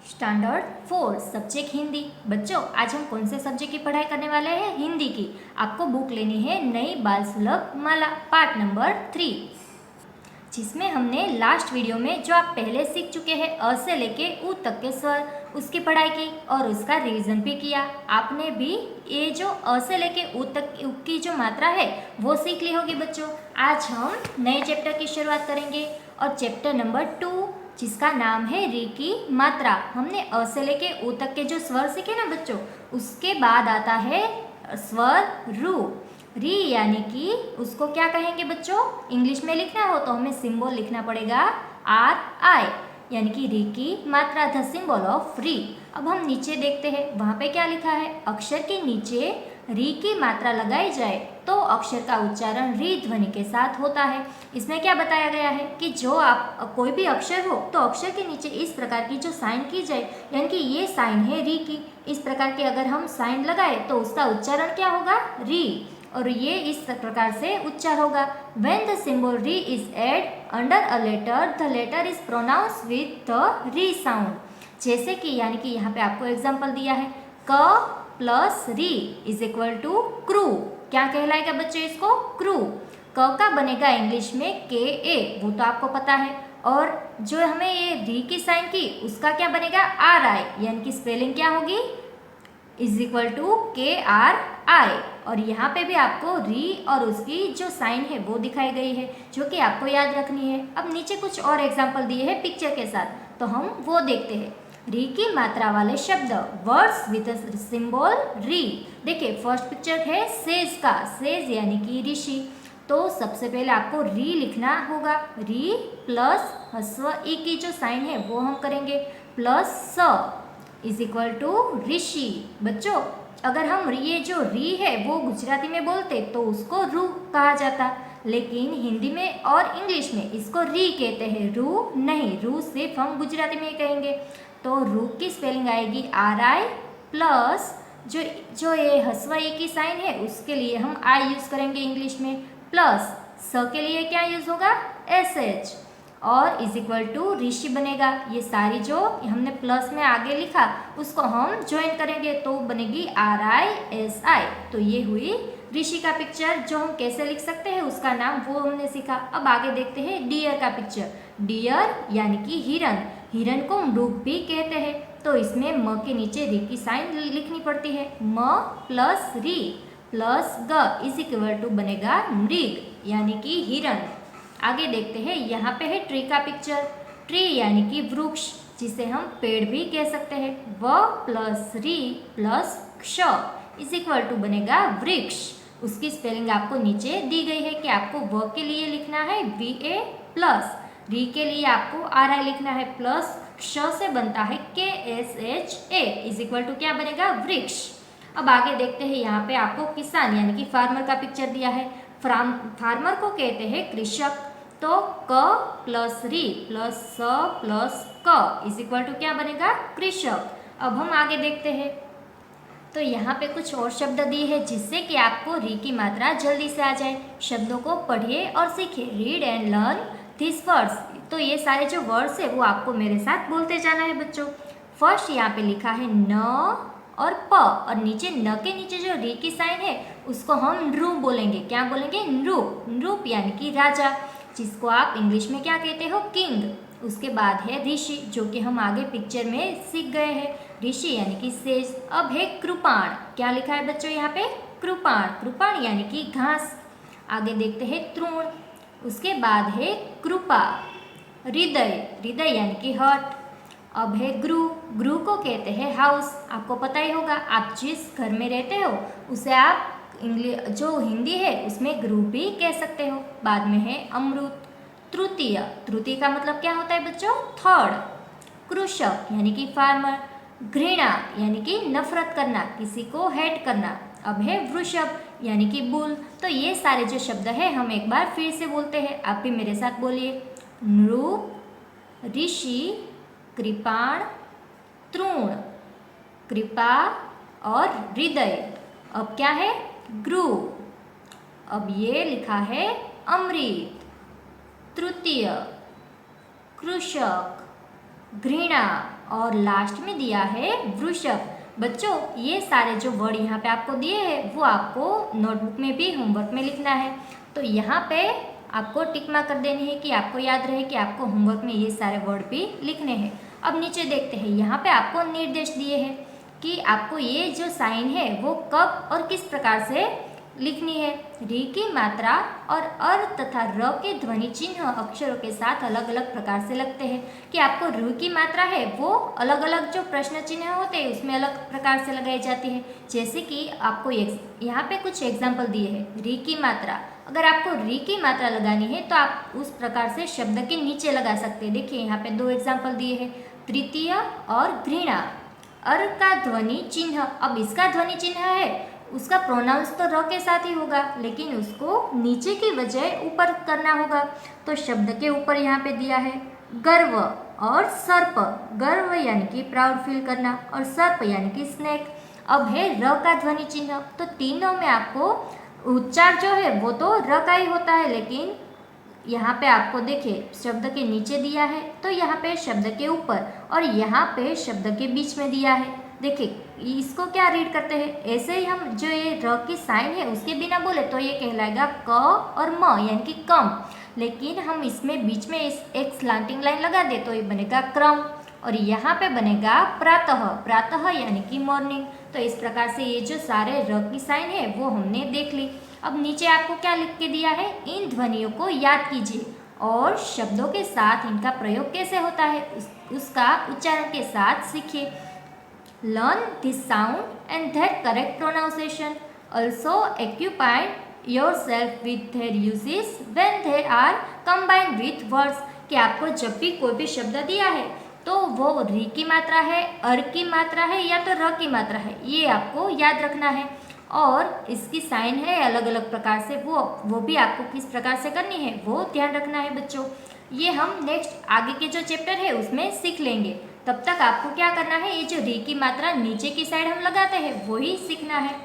Standard 4 subject Hindi. बच्चों आज हम कौन से सब्जेक्ट की पढ़ाई करने वाले हैं? हिंदी की। आपको बुक लेनी है नई बाल सुलभ माला पार्ट नंबर 3, जिसमें हमने लास्ट वीडियो में जो आप पहले सीख चुके हैं अ से लेके उ तक के स्वर, उसकी पढ़ाई की और उसका रिवीजन भी किया। आपने भी ये जो अ से लेके उ तक की जो मात्रा है वो सीख ली होगी। बच्चों आज हम नए चैप्टर की शुरुआत करेंगे और चैप्टर नंबर 2 जिसका नाम है री की मात्रा। हमने अ से लेके उ तक के जो स्वर सीखे ना बच्चों, उसके बाद आता है स्वर रू। री यानी कि उसको क्या कहेंगे बच्चों? इंग्लिश में लिखना हो तो हमें सिंबल लिखना पड़ेगा आर आई, यानी कि री की मात्रा, द सिंबल ऑफ री। अब हम नीचे देखते हैं, वहाँ पे क्या लिखा है? अक्षर के नीचे री की मात्रा लगाई जाए तो अक्षर का उच्चारण री ध्वनि के साथ होता है। इसमें क्या बताया गया है कि जो आप कोई भी अक्षर हो तो अक्षर के नीचे इस प्रकार की जो साइन की जाए, यानी कि ये साइन है री की, इस प्रकार के अगर हम साइन लगाए तो उसका उच्चारण क्या होगा? री। और ये इस प्रकार से उच्चार होगा। When the symbol री is added under a letter, the letter is pronounced with the री sound। जैसे कि यानी कि यहाँ पे आपको एग्जाम्पल दिया है, क प्लस री इज इक्वल टू क्रू। क्या कहलाएगा बच्चों इसको? क्रू। क का बनेगा इंग्लिश में के ए, वो तो आपको पता है। और जो हमें ये री की साइन की उसका क्या बनेगा? आर आई, यानी कि स्पेलिंग क्या होगी? इज इक्वल टू के आर आई। और यहाँ पे भी आपको री और उसकी जो साइन है वो दिखाई गई है, जो कि आपको याद रखनी है। अब नीचे कुछ और एग्जाम्पल दिए हैं पिक्चर के साथ, तो हम वो देखते हैं। री की मात्रा वाले शब्द, वर्ड्स विद सिंबल री। देखिए फर्स्ट पिक्चर है सेज का, सेज यानी कि ऋषि। तो सबसे पहले आपको री लिखना होगा। री प्लस ह्रस्व ई की जो साइन है वो हम करेंगे, प्लस स इज इक्वल टू ऋषि। बच्चों अगर हम ये जो री है वो गुजराती में बोलते तो उसको रू कहा जाता, लेकिन हिंदी में और इंग्लिश में इसको री कहते हैं, रू नहीं। रू सिर्फ हम गुजराती में ही कहेंगे। तो रू की स्पेलिंग आएगी आर आई प्लस जो ये ह्रस्व ई की साइन है उसके लिए हम आई यूज करेंगे इंग्लिश में, प्लस स के लिए क्या यूज होगा? एस एच, और इज इक्वल टू ऋषि बनेगा। ये सारी जो हमने प्लस में आगे लिखा उसको हम ज्वाइन करेंगे तो बनेगी आर आई एस आई। तो ये हुई ऋषि का पिक्चर, जो हम कैसे लिख सकते हैं उसका नाम वो हमने सीखा। अब आगे देखते हैं डियर का पिक्चर। डियर यानी कि हिरन। हिरन को मृग भी कहते हैं, तो इसमें म के नीचे री की साइन लिखनी पड़ती है। म प्लस री प्लस ग इज इक्वल टू बनेगा मृग, यानी कि हिरन। आगे देखते हैं, यहाँ पे है ट्री का पिक्चर। ट्री यानी कि वृक्ष, जिसे हम पेड़ भी कह सकते हैं। व प्लस री प्लस क्ष इज इक्वल टू बनेगा वृक्ष। उसकी स्पेलिंग आपको नीचे दी गई है कि आपको व के लिए लिखना है वी ए प्लस री के लिए आपको आर आई लिखना है, प्लस क्ष से बनता है K S H A is equal to क्या बनेगा? वृक्ष। अब आगे देखते हैं, यहाँ पे आपको किसान यानी कि फार्मर का पिक्चर दिया है। फार्मर को कहते हैं कृषक। तो क प्लस री प्लस स प्लस क इज इक्वल टू क्या बनेगा? कृषक। अब हम आगे देखते हैं, तो यहाँ पे कुछ और शब्द दिए हैं जिससे कि आपको री की मात्रा जल्दी से आ जाए। शब्दों को पढ़िए और सीखिए। Read and learn this words. तो ये सारे जो वर्ड्स है वो आपको मेरे साथ बोलते जाना है बच्चों। फर्स्ट यहाँ पे लिखा है न और प, और नीचे न के नीचे जो री की साइन है उसको हम नृ बोलेंगे। क्या बोलेंगे? नृ। नृप यानी कि राजा, जिसको आप इंग्लिश में क्या कहते हो? किंग। उसके बाद है ऋषि, जो कि हम आगे पिक्चर में सीख गए हैं। ऋषि यानी कि सेज। अब है कृपाण। क्या लिखा है बच्चों यहाँ पे? कृपाण। कृपाण यानी कि घास। आगे देखते हैं तृण। उसके बाद है कृपा। हृदय। हृदय यानी कि हर्ट। अब है गृह। गृह को कहते हैं हाउस। आपको पता ही होगा, आप जिस घर में रहते हो उसे आप जो हिंदी है उसमें गृह भी कह सकते हो। बाद में है अमृत। तृतीय। तृतीय का मतलब क्या होता है बच्चों? थर्ड। कृषक यानी कि फार्मर। घृणा यानी कि नफरत करना, किसी को हेट करना। अब है वृषभ यानी कि बुल। तो ये सारे जो शब्द है हम एक बार फिर से बोलते हैं, आप भी मेरे साथ बोलिए। नृप, ऋषि, कृपाण, तृण, कृपा और हृदय। अब क्या है? गृह। अब ये लिखा है अमृत। तृतीय, कृषक, घृणा, और लास्ट में दिया है वृषभ। बच्चों ये सारे जो वर्ड यहाँ पे आपको दिए हैं वो आपको नोटबुक में भी होमवर्क में लिखना है। तो यहाँ पे आपको टिक मार्क कर देनी है कि आपको याद रहे कि आपको होमवर्क में ये सारे वर्ड भी लिखने हैं। अब नीचे देखते हैं, यहाँ पे आपको निर्देश दिए हैं कि आपको ये जो साइन है वो कब और किस प्रकार से लिखनी है। री की मात्रा और अर तथा र के ध्वनि चिन्ह अक्षरों के साथ अलग अलग प्रकार से लगते हैं कि आपको रू की मात्रा है वो अलग अलग जो प्रश्न चिन्ह होते हैं उसमें अलग प्रकार से लगाई जाती है। जैसे कि आपको यहाँ पे कुछ एग्जाम्पल दिए हैं। री की मात्रा, अगर आपको री की मात्रा लगानी है तो आप उस प्रकार से शब्द के नीचे लगा सकते हैं। देखिए यहाँ पे 2 एग्जाम्पल दिए हैं, तृतीय और घृणा। अर का ध्वनि चिन्ह, अब इसका ध्वनि चिन्ह है उसका प्रोनाउंस तो र के साथ ही होगा लेकिन उसको नीचे की बजाय ऊपर करना होगा। तो शब्द के ऊपर यहाँ पे दिया है गर्व और सर्प। गर्व यानी कि प्राउड फील करना और सर्प यानी कि स्नेक। अब है र का ध्वनि चिन्ह, तो तीनों में आपको उच्चार जो है वो तो र का ही होता है, लेकिन यहाँ पे आपको देखिए शब्द के नीचे दिया है तो यहाँ पे शब्द के ऊपर और यहाँ पे शब्द के बीच में दिया है। देखिए इसको क्या रीड करते हैं, ऐसे ही हम जो ये र की साइन है उसके बिना बोले तो ये कहलाएगा क और म यानी कि कम, लेकिन हम इसमें बीच में एक स्लांटिंग लाइन लगा दे तो ये बनेगा क्रम और यहाँ पे बनेगा प्रातः। प्रातः यानी कि मॉर्निंग। तो इस प्रकार से ये जो सारे र की साइन है वो हमने देख ली। अब नीचे आपको क्या लिख के दिया है, इन ध्वनियों को याद कीजिए और शब्दों के साथ इनका प्रयोग कैसे होता है उसका उच्चारण के साथ सीखिए। Learn this sound and their correct pronunciation. Also occupy yourself with their uses when they are combined with words. कि आपको जब भी कोई भी शब्द दिया है तो वो री की मात्रा है, अर की मात्रा है या तो र की मात्रा है, ये आपको याद रखना है। और इसकी साइन है अलग अलग प्रकार से, वो भी आपको किस प्रकार से करनी है वो ध्यान रखना है बच्चों। ये हम नेक्स्ट आगे के जो चैप्टर है उसमें सीख लेंगे। तब तक आपको क्या करना है, ये जो री की मात्रा नीचे की साइड हम लगाते हैं वही सीखना है।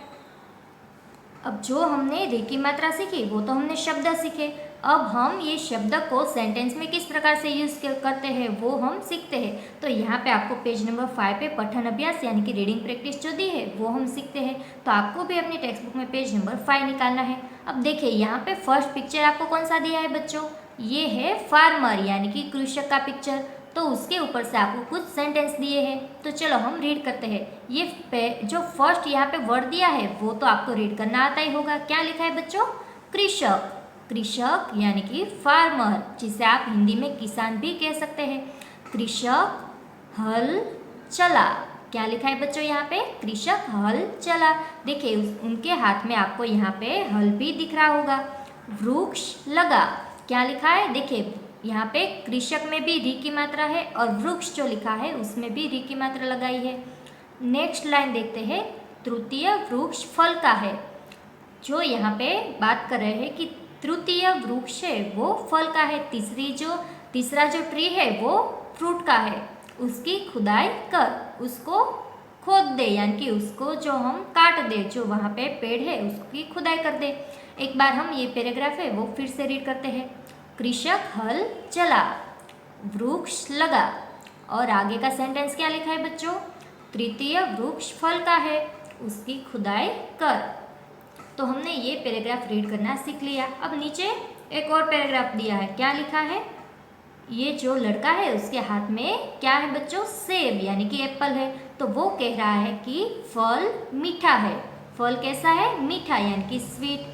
अब जो हमने री की मात्रा सीखी वो तो हमने शब्द सीखे, अब हम ये शब्द को सेंटेंस में किस प्रकार से यूज़ करते हैं वो हम सीखते हैं। तो यहाँ पे आपको पेज नंबर 5 पे पठन अभ्यास यानी कि रीडिंग प्रैक्टिस जो दी है वो हम सीखते हैं। तो आपको भी अपनी टेक्स्ट बुक में पेज नंबर 5 निकालना है। अब देखिए यहाँ पे फर्स्ट पिक्चर आपको कौन सा दिया है बच्चों, ये है फार्मर यानी कि कृषक का पिक्चर। तो उसके ऊपर से आपको कुछ सेंटेंस दिए हैं, तो चलो हम रीड करते हैं। ये जो फर्स्ट यहाँ पे वर्ड दिया है वो तो आपको रीड करना आता ही होगा। क्या लिखा है बच्चों, कृषक। कृषक यानी कि फार्मर, जिसे आप हिंदी में किसान भी कह सकते हैं। कृषक हल चला, क्या लिखा है बच्चों यहाँ पे, कृषक हल चला। देखिए उनके हाथ में आपको यहाँ पे हल भी दिख रहा होगा। वृक्ष लगा, क्या लिखा है, देखिए यहाँ पे कृषक में भी री की मात्रा है और वृक्ष जो लिखा है उसमें भी री की मात्रा लगाई है। नेक्स्ट लाइन देखते हैं, तृतीय वृक्ष फल का है। जो यहाँ पे बात कर रहे हैं कि तृतीय वृक्ष है वो फल का है, तीसरा जो ट्री है वो फ्रूट का है। उसकी खुदाई कर, उसको खोद दे यानी कि उसको जो हम काट दे, जो वहाँ पे पेड़ है उसकी खुदाई कर दे। एक बार हम ये पैराग्राफ है वो फिर से रीड करते हैं। कृषक हल चला, वृक्ष लगा, और आगे का सेंटेंस क्या लिखा है बच्चों, तृतीय वृक्ष फल का है, उसकी खुदाई कर। तो हमने ये पैराग्राफ रीड करना सीख लिया। अब नीचे एक और पैराग्राफ दिया है, क्या लिखा है, ये जो लड़का है उसके हाथ में क्या है बच्चों, सेब यानी कि एप्पल है। तो वो कह रहा है कि फल मीठा है। फल कैसा है, मीठा यानी कि स्वीट।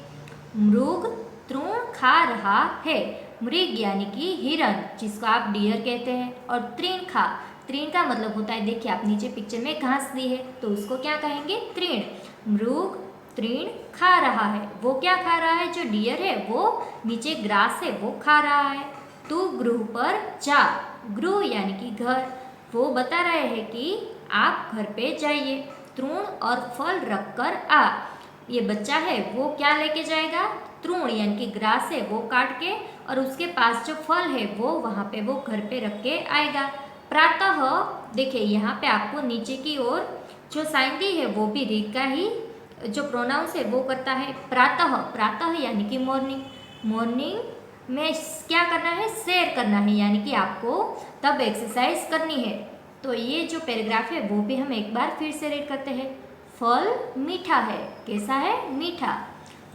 मृग तृण खा रहा है। मृग यानी कि हिरण, जिसको आप डियर कहते हैं, और तृण का मतलब होता है, देखिए आप नीचे पिक्चर में घास दी है तो उसको क्या कहेंगे, तृण। मृग तृण खा रहा है, वो क्या खा रहा है, जो डियर है वो नीचे ग्रास है वो खा रहा है। तू गृह पर जा, गृह यानी कि घर, वो बता रहे हैं कि आप घर पे जाइए। तृण और फल रखकर आ, ये बच्चा है वो क्या लेके जाएगा, तृण यानी कि ग्रास है वो काट के, और उसके पास जो फल है वो वहाँ पे वो घर पे रख के आएगा। प्रातः, देखिए यहाँ पे आपको नीचे की ओर जो साइन दी है वो भी रीड का ही जो प्रोनाउंस है वो करता है। प्रातः यानी कि मॉर्निंग। मॉर्निंग में क्या करना है, सैर करना है, यानी कि आपको तब एक्सरसाइज करनी है। तो ये जो पैराग्राफ है वो भी हम एक बार फिर से रीड करते हैं। फल मीठा है, कैसा है? मीठा।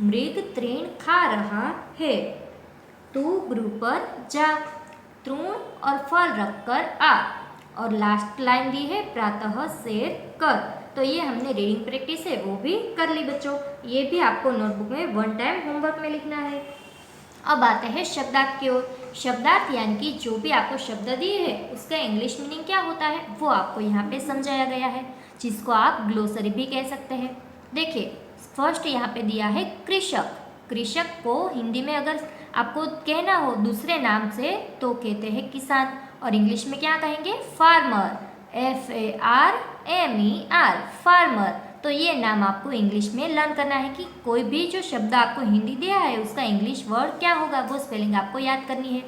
मृग तृण खा रहा है, तू गृह पर जा, तृण और फल रखकर आ। और लास्ट लाइन दी है प्रातः सैर कर। तो ये हमने रीडिंग प्रैक्टिस है वो भी कर ली बच्चों। ये भी आपको नोटबुक में वन टाइम होमवर्क में लिखना है। अब आते हैं शब्दार्थ की ओर। शब्दार्थ यानी कि जो भी आपको शब्द दिए है उसका इंग्लिश मीनिंग क्या होता है वो आपको यहाँ पे समझाया गया है, जिसको आप ग्लोसरी भी कह सकते हैं। देखिए फर्स्ट यहाँ पे दिया है कृषक। कृषक को हिंदी में अगर आपको कहना हो दूसरे नाम से तो कहते हैं किसान, और इंग्लिश में क्या कहेंगे? फार्मर। FARMER, farmer. तो ये नाम आपको इंग्लिश में लर्न करना है कि कोई भी जो शब्द आपको हिंदी दिया है उसका इंग्लिश वर्ड क्या होगा, वो स्पेलिंग आपको याद करनी है।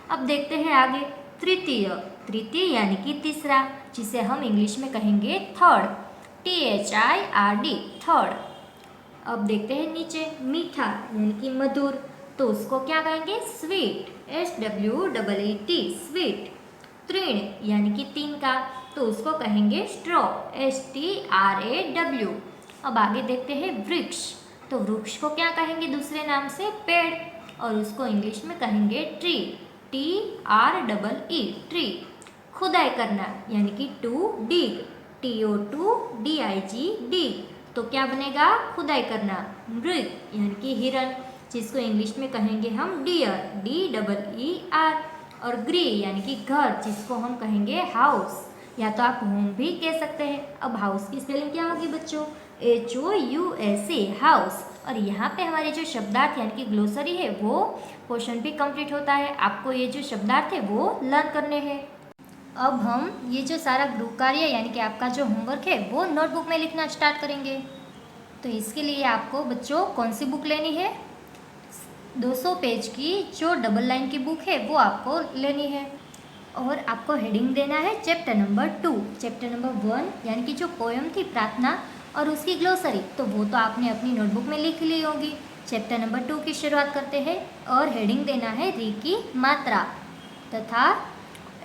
अब देखते हैं आगे तृतीय। तृतीय यानी कि तीसरा, जिसे हम इंग्लिश में कहेंगे थर्ड। THIRD, third. अब देखते हैं नीचे मीठा यानी कि मधुर, तो उसको क्या कहेंगे? स्वीट। SWEET, sweet. तृण यानी कि तीन का, तो उसको कहेंगे स्ट्रॉ। STRAW। अब आगे देखते हैं वृक्ष। तो वृक्ष को क्या कहेंगे दूसरे नाम से? पेड़, और उसको इंग्लिश में कहेंगे ट्री। TREE, tree. खुदाई करना यानी कि टू डिग। TODIG, डिग। तो क्या बनेगा? खुदाई करना। मृग यानी कि हिरन, जिसको इंग्लिश में कहेंगे हम डियर। DEER। और गृह यानी कि घर, जिसको हम कहेंगे हाउस, या तो आप होम भी कह सकते हैं। अब हाउस की स्पेलिंग क्या होगी बच्चों? HOUSE, house. और यहाँ पे हमारे जो शब्दार्थ यानी कि ग्लोसरी है वो पोर्शन भी कंप्लीट होता है। आपको ये जो शब्दार्थ है वो लर्न करने हैं। अब हम ये जो सारा गृह कार्य यानी कि आपका जो होमवर्क है वो नोटबुक में लिखना स्टार्ट करेंगे। तो इसके लिए आपको बच्चों कौन सी बुक लेनी है? 200 पेज की जो डबल लाइन की बुक है वो आपको लेनी है, और आपको हेडिंग देना है चैप्टर नंबर 2। चैप्टर नंबर 1 यानी कि जो पोएम थी प्रार्थना और उसकी ग्लोसरी, तो वो तो आपने अपनी नोटबुक में लिख ली होगी। चैप्टर नंबर 2 की शुरुआत करते हैं, और हेडिंग देना है री की मात्रा, तथा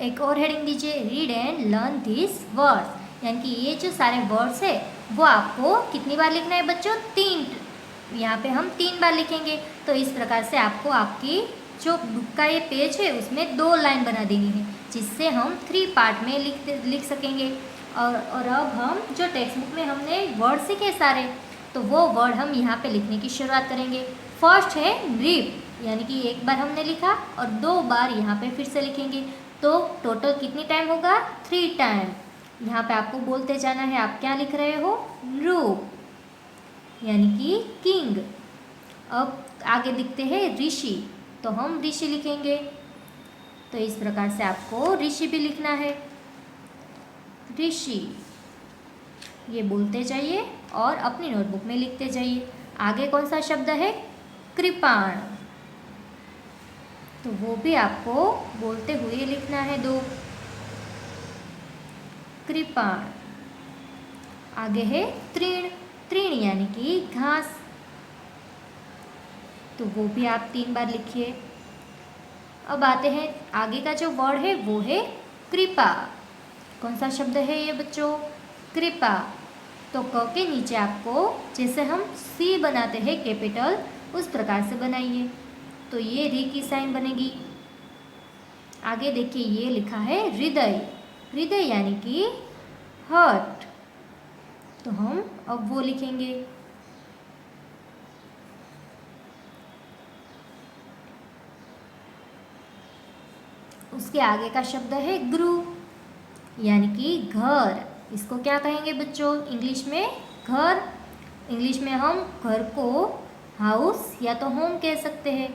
एक और हेडिंग दीजिए read and learn this words. यानी कि ये जो सारे वर्ड्स है वो आपको कितनी बार लिखना है बच्चों? 3। यहाँ पे हम 3 बार लिखेंगे। तो इस प्रकार से आपको आपकी जो बुक का ये पेज है उसमें 2 लाइन बना देनी है, जिससे हम 3 पार्ट में लिख सकेंगे। और अब हम जो टेक्स्ट बुक में हमने वर्ड सीखे सारे, तो वो वर्ड हम यहाँ पे लिखने की शुरुआत करेंगे। फर्स्ट है ड्रिप, यानी कि एक बार हमने लिखा और 2 बार यहाँ पे फिर से लिखेंगे, तो टोटल कितनी टाइम होगा? 3 टाइम। यहाँ पे आपको बोलते जाना है आप क्या लिख रहे हो? रूप यानी कि किंग। अब आगे दिखते हैं ऋषि, तो हम ऋषि लिखेंगे। तो इस प्रकार से आपको ऋषि भी लिखना है। ऋषि ये बोलते जाइए और अपनी नोटबुक में लिखते जाइए। आगे कौन सा शब्द है? कृपाण, तो वो भी आपको बोलते हुए लिखना है 2। कृपाण। आगे है तृण। तृण यानी कि घास, तो वो भी आप 3 बार लिखिए। अब आते हैं आगे का जो वर्ड है वो है कृपा। कौन सा शब्द है ये बच्चों? कृपा। तो क के नीचे आपको जैसे हम सी बनाते हैं कैपिटल, उस प्रकार से बनाइए, तो ये री की साइन बनेगी। आगे देखिए ये लिखा है हृदय। हृदय यानी कि हार्ट, तो हम अब वो लिखेंगे। उसके आगे का शब्द है गृह यानी कि घर। इसको क्या कहेंगे बच्चों इंग्लिश में? घर। इंग्लिश में हम घर को हाउस या तो होम कह सकते हैं।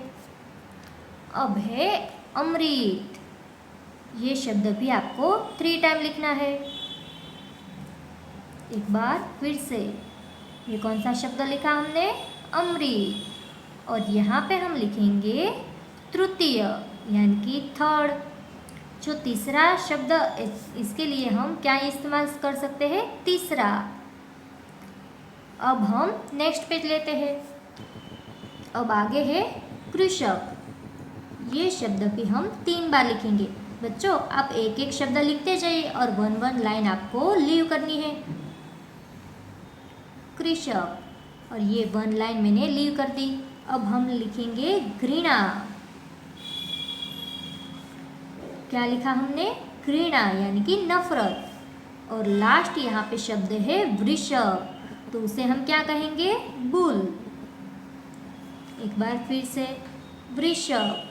अब है अमृत। ये शब्द भी आपको 3 टाइम लिखना है। एक बार फिर से, ये कौन सा शब्द लिखा हमने? अमृत। और यहाँ पे हम लिखेंगे तृतीय यानी कि थर्ड। जो तीसरा शब्द, इसके लिए हम क्या इस्तेमाल कर सकते हैं? तीसरा। अब हम नेक्स्ट पेज लेते हैं। अब आगे है कृषक। ये शब्द भी हम 3 बार लिखेंगे। बच्चों आप एक एक शब्द लिखते जाइए और वन वन लाइन आपको लीव करनी है। कृषक, और ये वन लाइन मैंने लीव कर दी। अब हम लिखेंगे घृणा। क्या लिखा हमने? घृणा यानी कि नफरत। और लास्ट यहाँ पे शब्द है वृषभ, तो उसे हम क्या कहेंगे? बुल। एक बार फिर से वृषभ।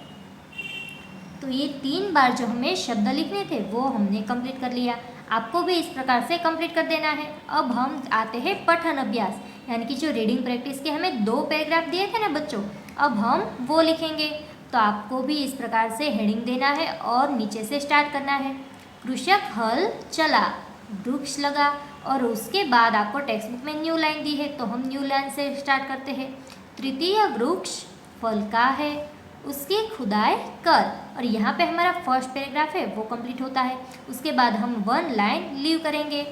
तो ये 3 बार जो हमें शब्द लिखने थे वो हमने कंप्लीट कर लिया। आपको भी इस प्रकार से कंप्लीट कर देना है। अब हम आते हैं पठन अभ्यास, यानी कि जो रीडिंग प्रैक्टिस के हमें 2 पैराग्राफ दिए थे ना बच्चों, अब हम वो लिखेंगे। तो आपको भी इस प्रकार से हेडिंग देना है और नीचे से स्टार्ट करना है। कृषक हल चला, वृक्ष लगा, और उसके बाद आपको टेक्स्ट बुक में न्यू लाइन दी है तो हम न्यू लाइन से स्टार्ट करते हैं। तृतीय वृक्ष फल का है, उसकी खुदाई कर, और यहाँ पे हमारा फर्स्ट पैराग्राफ है वो कंप्लीट होता है। उसके बाद हम 1 लाइन लीव करेंगे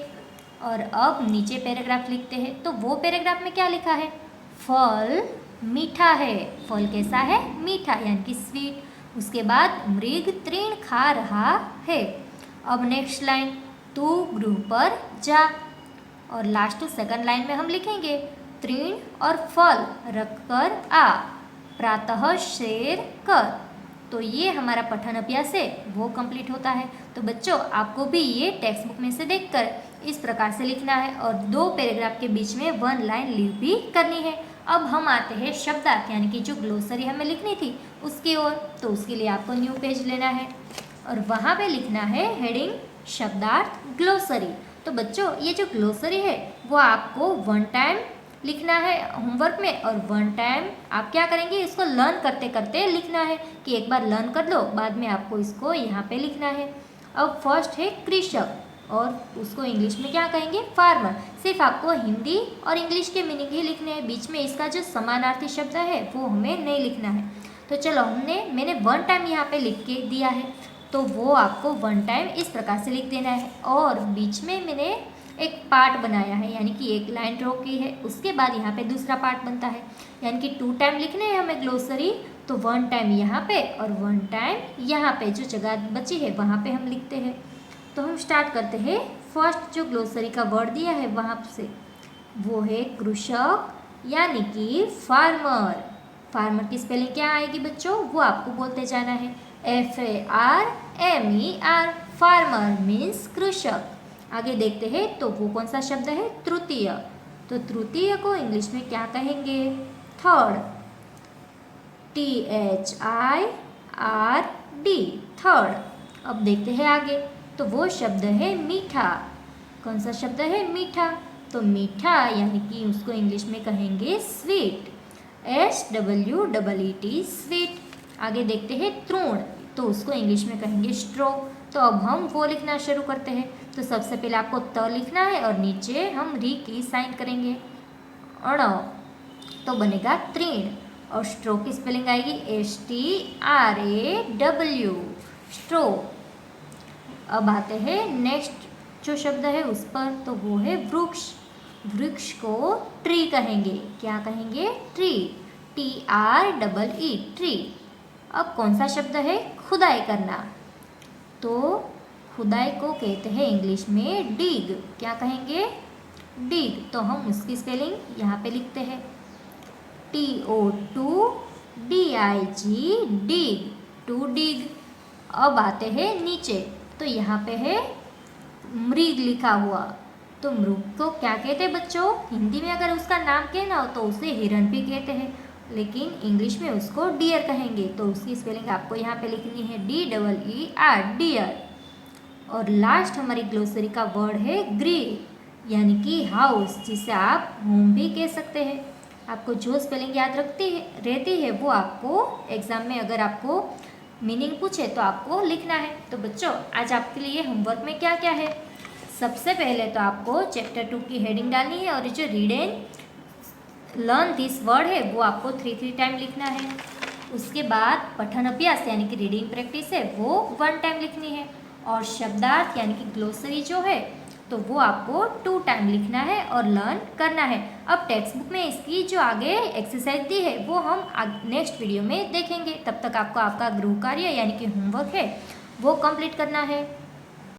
और अब नीचे पैराग्राफ लिखते हैं। तो वो पैराग्राफ में क्या लिखा है? फल मीठा है। फल कैसा है? मीठा यानी कि स्वीट। उसके बाद मृग तृण खा रहा है। अब नेक्स्ट लाइन, तू गृह पर जा, और लास्ट सेकंड लाइन में हम लिखेंगे तृण और फल रखकर आ, प्रातः शेर कर। तो ये हमारा पठन अभ्यास है वो कंप्लीट होता है। तो बच्चों आपको भी ये टेक्स्ट बुक में से देखकर इस प्रकार से लिखना है और 2 पैराग्राफ के बीच में 1 लाइन लीव भी करनी है। अब हम आते हैं शब्दार्थ, यानी कि जो ग्लोसरी हमें लिखनी थी उसकी ओर। तो उसके लिए आपको न्यू पेज लेना है और वहाँ पे लिखना है हेडिंग शब्दार्थ ग्लोसरी। तो बच्चों ये जो ग्लोसरी है वो आपको 1 टाइम लिखना है होमवर्क में, और 1 टाइम आप क्या करेंगे? इसको लर्न करते करते लिखना है कि एक बार लर्न कर लो, बाद में आपको इसको यहाँ पे लिखना है। अब फर्स्ट है कृषक, और उसको इंग्लिश में क्या कहेंगे? फार्मर। सिर्फ आपको हिंदी और इंग्लिश के मीनिंग ही लिखने हैं, बीच में इसका जो समानार्थी शब्द है वो हमें नहीं लिखना है। तो चलो मैंने 1 टाइम यहाँ पे लिख के दिया है, तो वो आपको 1 टाइम इस प्रकार से लिख देना है। और बीच में मैंने एक पार्ट बनाया है, यानी कि एक लाइन ड्रॉ की है, उसके बाद यहाँ पे दूसरा पार्ट बनता है, यानी कि 2 टाइम लिखने हैं हमें ग्लोसरी। तो 1 टाइम यहाँ पे और 1 टाइम यहाँ पे, जो जगह बची है वहाँ पे हम लिखते हैं। तो हम स्टार्ट करते हैं। फर्स्ट जो ग्लोसरी का वर्ड दिया है वहाँ से, वो है कृषक यानी कि फार्मर। फार्मर की स्पेलिंग क्या आएगी बच्चों? वो आपको बोलते जाना है, FARMER। फार्मर मीन्स कृषक। आगे देखते हैं तो वो कौन सा शब्द है? तृतीय। तो तृतीय को इंग्लिश में क्या कहेंगे? थर्ड। THIRD, third. अब देखते हैं आगे, तो वो शब्द है मीठा। कौन सा शब्द है? मीठा। तो मीठा यानी कि उसको इंग्लिश में कहेंगे स्वीट, SWEET, स्वीट। आगे देखते हैं तृण, तो उसको इंग्लिश में कहेंगे स्ट्रॉ। तो अब हम वो लिखना शुरू करते हैं। तो सबसे पहले आपको त लिखना है और नीचे हम री की साइन करेंगे, अण, तो बनेगा तृण। और स्ट्रो की स्पेलिंग आएगी STRAW, स्ट्रो। अब आते हैं नेक्स्ट जो शब्द है उस पर, तो वो है वृक्ष। वृक्ष को ट्री कहेंगे। क्या कहेंगे? Tree, TREE, tree. अब कौन सा शब्द है? खुदाई करना। तो खुदाई को कहते हैं इंग्लिश में डिग। क्या कहेंगे? डिग। तो हम उसकी स्पेलिंग यहाँ पे लिखते हैं, TO2DIG, डिग, टू डिग। अब आते हैं नीचे, तो यहाँ पे है मृग लिखा हुआ। तो मृग को क्या कहते हैं बच्चों? हिंदी में अगर उसका नाम कहना हो तो उसे हिरण भी कहते हैं, लेकिन इंग्लिश में उसको डियर कहेंगे। तो उसकी स्पेलिंग आपको यहाँ पे लिखनी है, DEER, डियर। और लास्ट हमारी ग्लोसरी का वर्ड है ग्रिल, यानी कि हाउस, जिसे आप होम भी कह सकते हैं। आपको जो स्पेलिंग याद रहती है वो आपको एग्ज़ाम में अगर आपको मीनिंग पूछे तो आपको लिखना है। तो बच्चों आज आपके लिए होमवर्क में क्या क्या है? सबसे पहले तो आपको चैप्टर 2 की हेडिंग डालनी है, और जो read and learn this word है वो आपको 3 टाइम लिखना है। उसके बाद पठन अभ्यास यानी कि रीडिंग प्रैक्टिस है वो 1 टाइम लिखनी है, और शब्दार्थ यानी कि ग्लोसरी जो है तो वो आपको 2 टाइम लिखना है और लर्न करना है। अब टेक्स्ट बुक में इसकी जो आगे एक्सरसाइज दी है वो हम नेक्स्ट वीडियो में देखेंगे। तब तक आपको आपका गृह कार्य यानी कि होमवर्क है वो कंप्लीट करना है।